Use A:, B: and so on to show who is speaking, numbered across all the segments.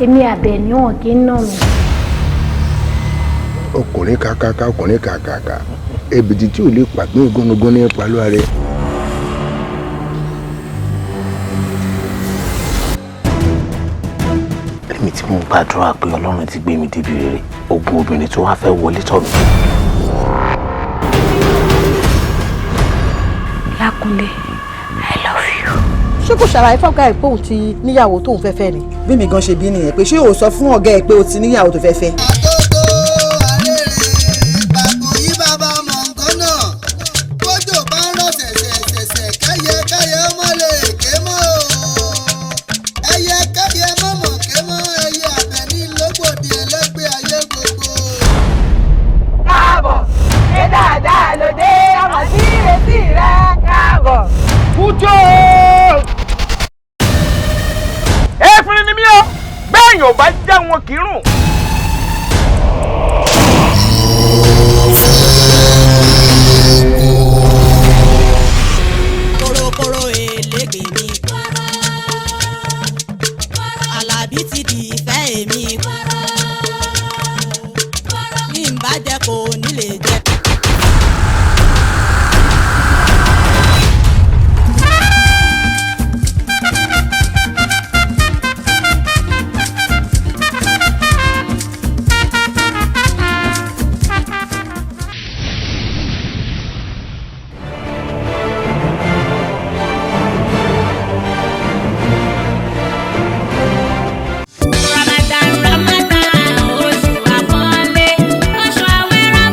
A: Èmi Àbẹ̀ní wọn kì í nà mí.
B: Ọkùnrin kàkàkà ọkùnrin kàkàkà èbìtì tí ò lè pàgbé gónúgónú ní pàlú ààrẹ.
C: Èmi tí mo gbàdúrà pé Ọlọ́run ti gbé mi débi rere, ogun obìnrin tó wá fẹ́ wọlé tọ̀ mí.
A: Lákúnlé, I love you.
D: Ṣé kò ṣàlàyé fọ́gá ẹ̀ pé òun ti níyàwó tóun fẹ́ fẹ́ ni?
E: Bí mi gan ṣe bí nìyẹn pé ṣé o sọ fún ọ̀gá ẹ̀ pé o ti níyàwó tó fẹ́ fẹ́?
F: Ò bá já wọn kì í rùn.
G: Korokoro elégbè mi. Àlàbí ti di ìfẹ́ èmi. Bí n bá jẹ́ kò ní lè jẹ́.
H: Ramadan, oṣù àpọ́nlé, oṣù àwẹ̀ Ramadan.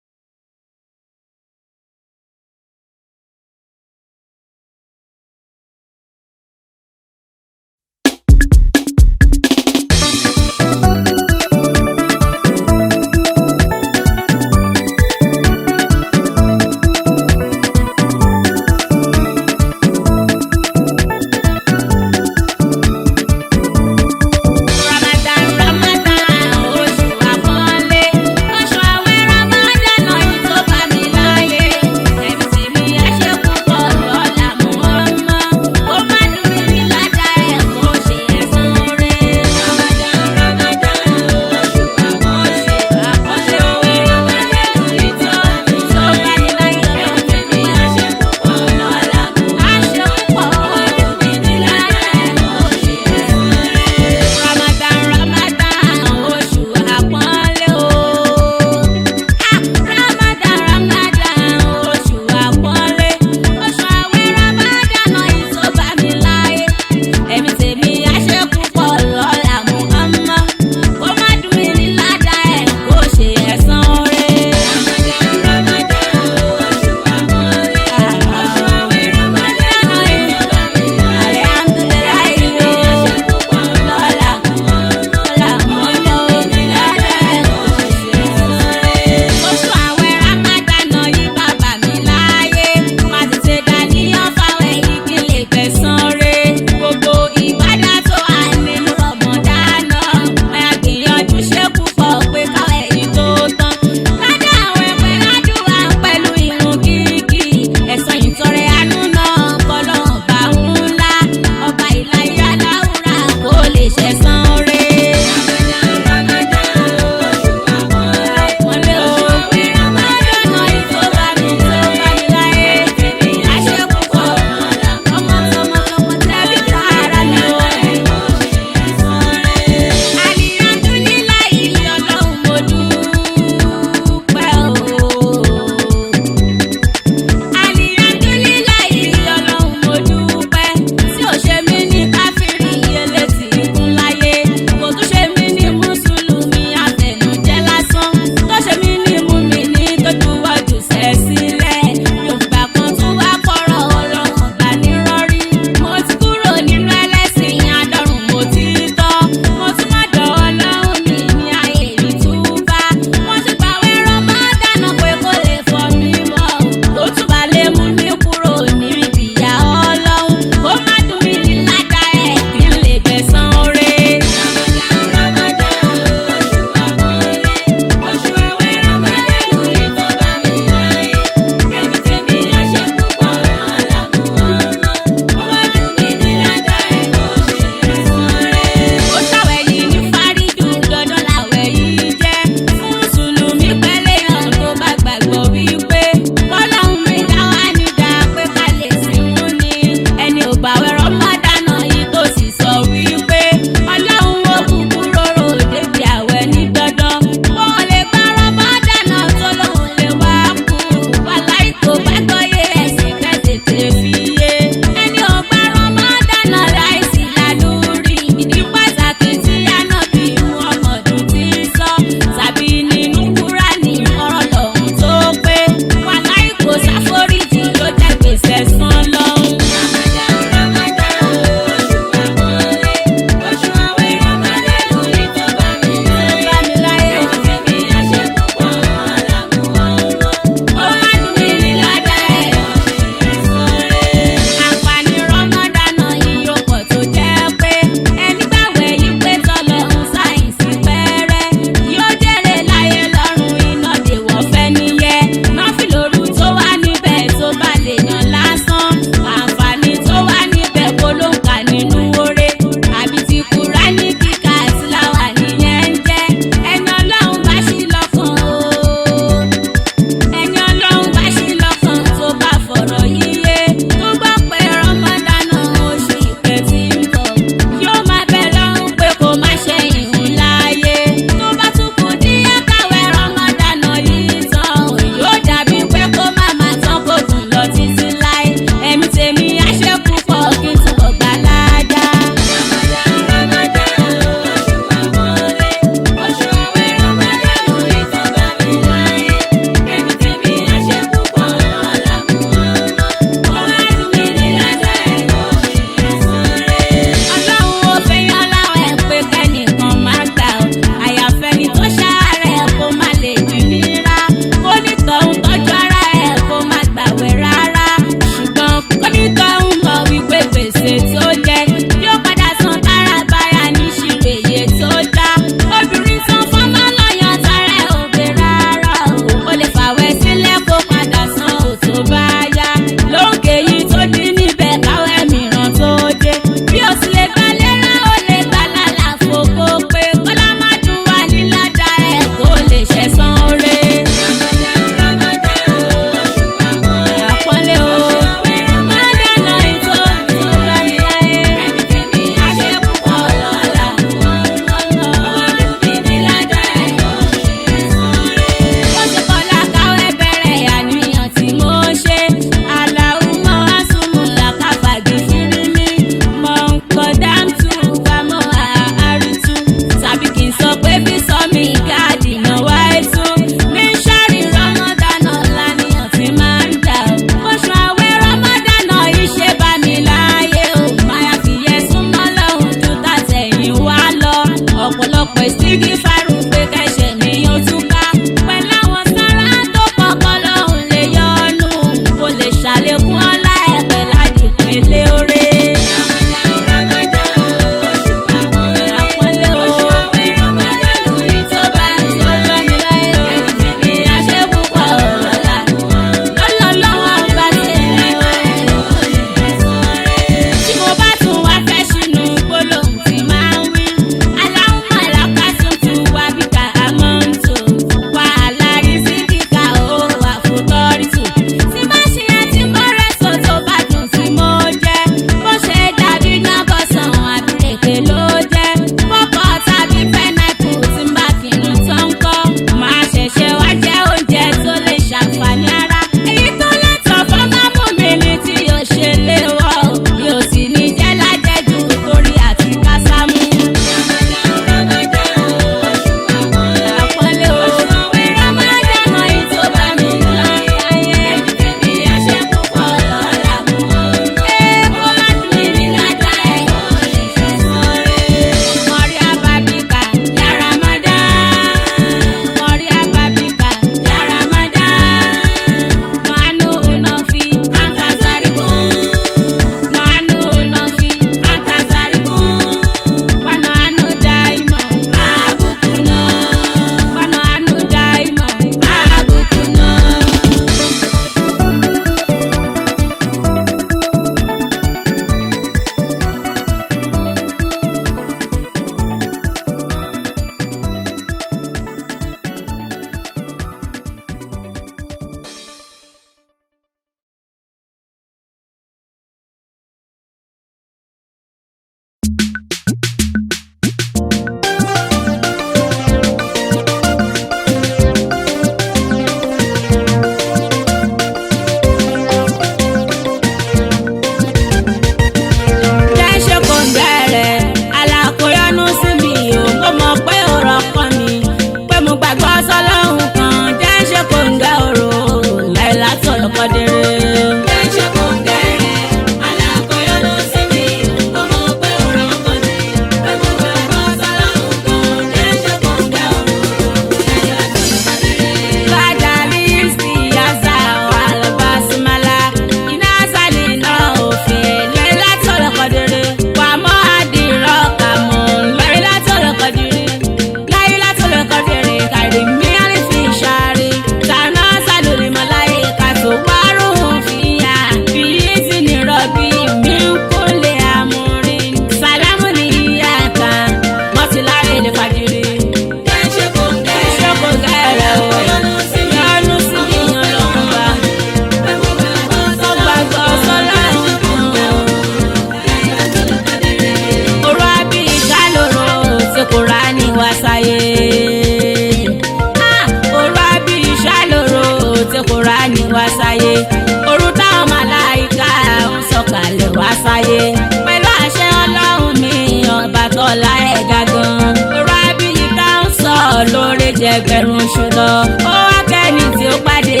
H: ọ̀la ẹ̀ga gan. ọ̀rọ̀ abiyì ká ń sọ lóore jẹgbẹ̀rún ṣùlọ. ó wá kẹ́ni tí ó pàdé.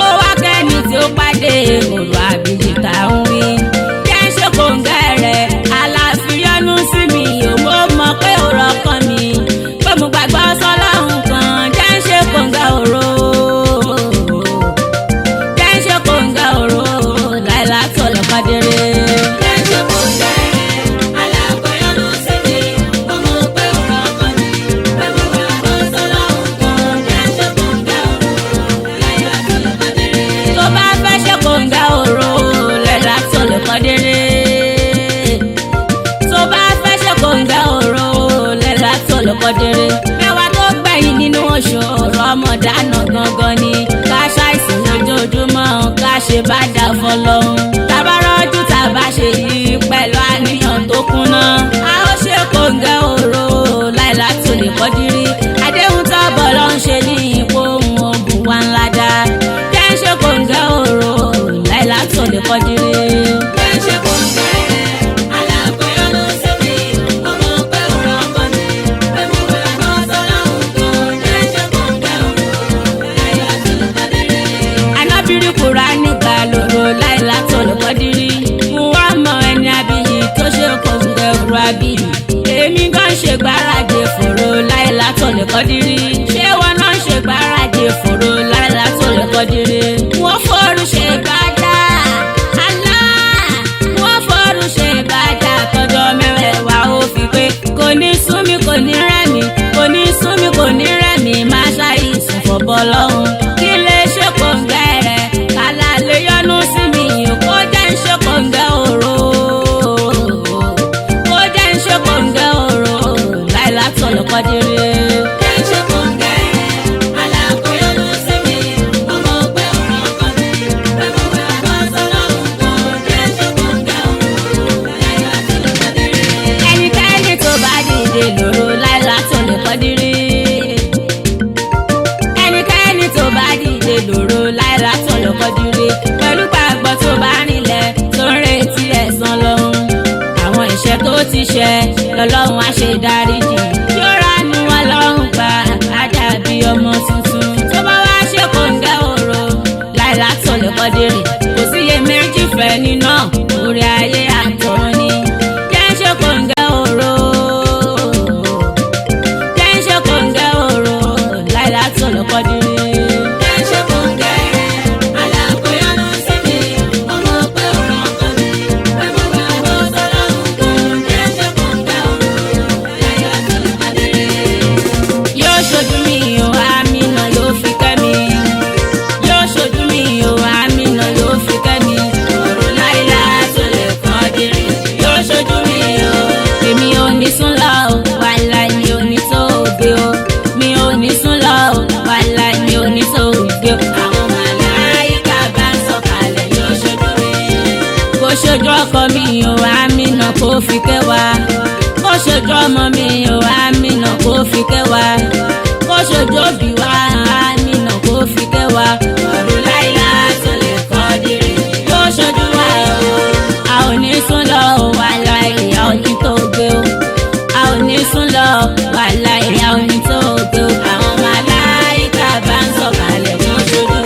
H: ó wá kẹ́ni tí ó pàdé. ọ̀rọ̀ abiyì ká ń wí. jẹ́ ń ṣe kòǹgẹ́ rẹ̀ aláfiyọ́nú sí mi. mo mọ̀ pé ọ̀rọ̀ kan mi. pé mo gbàgbọ́ sọ́lọ́run kan. jẹ́ ń ṣe kòǹgẹ́ òro. jẹ́ ń ṣe kòǹgẹ́ òro. láìlá tó lọ pàdéré. Kọ́déré mẹ́wàá tó gbẹ̀yìn nínú oṣù Rọ́mọdánù gangan ni ká ṣàìsàn lójoojúmọ́ ká ṣe bá dà fọlọ́hún. tàbá rọ́jú tàbá ṣe yìí pẹ̀lú àníyàn tó kúnná. a ó ṣe kòǹgẹ́ òro láìlá tó lè Kọ́dírì. àdéhùn tọ́bọ̀ ló ń ṣe ní ipò ohun ogun wa ńlá dá. jẹ́ ń ṣe kòǹgẹ́ òro láìlá tó lè Kọ́dírì. jẹ́ ń ṣe kòǹgẹ́ Kùránì ká lòrò láìlá tó lè Kọ́dírì. mo wá mọ ẹni abiyì tó ṣe kòǹgẹ́ òru abiyì. èmi gan ṣe gbáradì fòrò láìlá tó lè Kọ́dírì. ṣé wọn náà ṣe gbáradì fòrò láìlá tó lè Kọ́dírì. wọ́n fọ́ọ̀rù ṣe ìbádà àná. wọ́n fọ́ọ̀rù ṣe ìbádà tọjọ́ mẹ́wẹ̀ẹ̀wá ó fi pé kò ní súnmi kò ní rẹ̀mí kò ní súnmi kò ní rẹ̀mí má ṣàìsùn fọ́bọ́ lọ́hùn. kí lè ṣe kòǹgẹ́ rẹ̀ kálá lè yọnu sí mi kó jẹ́ ń ṣe kòǹgẹ́ òro. kó jẹ́ ń ṣe kòǹgẹ́ òro láìlá tó lè Kọ́dírì. ẹnikẹ́ni tó bá dìde lòrò láìlá tó lè Kọ́dírì. ẹnikẹ́ni tó bá dìde lòrò láìlá tó lè Kọ́dírì. pẹ̀lú gbàgbọ́ tó bá nílẹ̀ tó ń retí ẹ̀san lọ́hùn. àwọn ìṣẹ́ tó ti ṣẹ̀ lọ́lọ́run á ṣe dáríjì. yóò ránú wọn lọ́hùn pa àdàbí ọmọ tuntun. tó bá wá ṣe kòǹgẹ́ òro láìlá tó lè Kọ́dírì. kò síye méjì fẹ́ nínú orí ayé àtọ̀run ni. jẹ́ ń ṣe kòǹgẹ́ òro. jẹ́ ń ṣe kòǹgẹ́ òro láìlá tó lè Kọ́dírì. ṣojú ọkọ mi ò Àmínà kó fi kẹwàá. kó ṣojú ọmọ mi ò Àmínà kó fi kẹwàá. kó ṣojú òbí wa Àmínà kó fi kẹwàá. ọ̀rọ̀ láìlá tó lè Kọ́dírì yóò ṣojú wa o. a ò ní sún lọ wàhálà ìyá òní tó gbé o. a ò ní sún lọ wàhálà ìyá òní tó gbé o. àwọn màláíkà bá ń sọ̀kalẹ̀ wọ́n ṣojú.